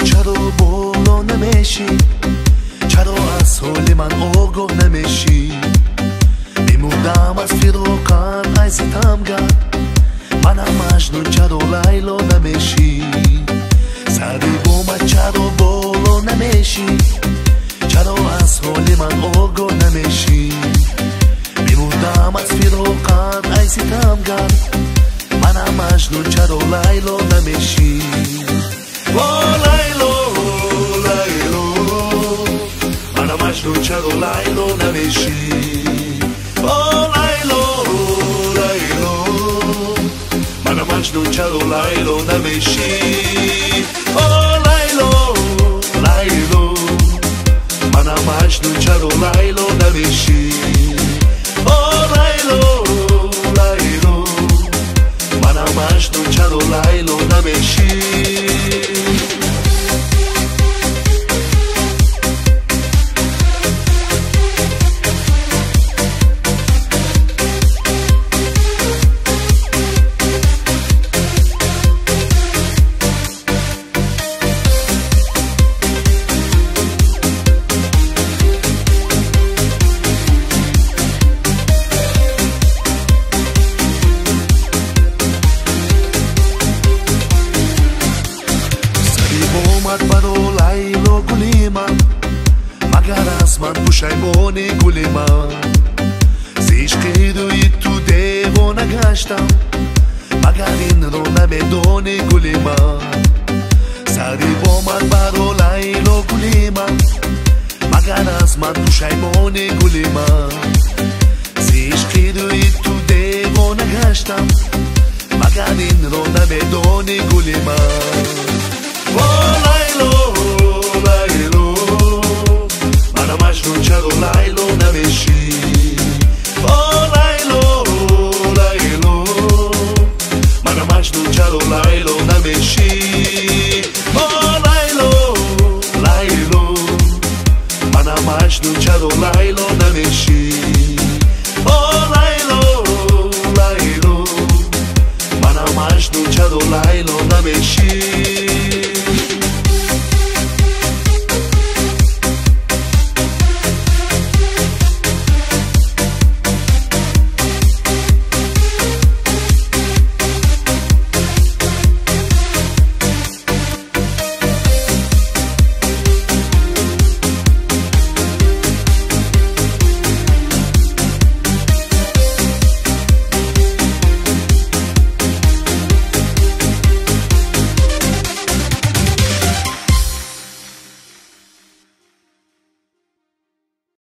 چرا بالا نمیشی؟ چرا از حال من آگاه نمیشی؟ میموندم از فراقت ای ستمگر، منم مجنون چرا لیلا نمیشی؟ سری با من چرا بالا نمیشی؟ چرا از حال من آگاه نمیشی؟ میموندم از فراقت ای ستمگر، منم مجنون چرا لیلا نمیشی؟ مجنون چرا لیلا نمیشی؟ لیلا منم مجنون چرا لیلا نمیشی؟ لیلا منم مجنون چرا لیلا نمیشی؟ لیلا منم مجنون چرا لیلا نمیشی؟ برو لیلا گلی من، مگر از من پشیمانی گلی من؟ ز عشق روی تو دیوانه گشتم، مگر این رو نمیدانی گلی من؟ سری با من برو لیلا گلی من، مگر از من پشیمانی گلی من؟ ز عشق روی تو دیوانه گشتم، مگر این رو نمیدانی گلی من؟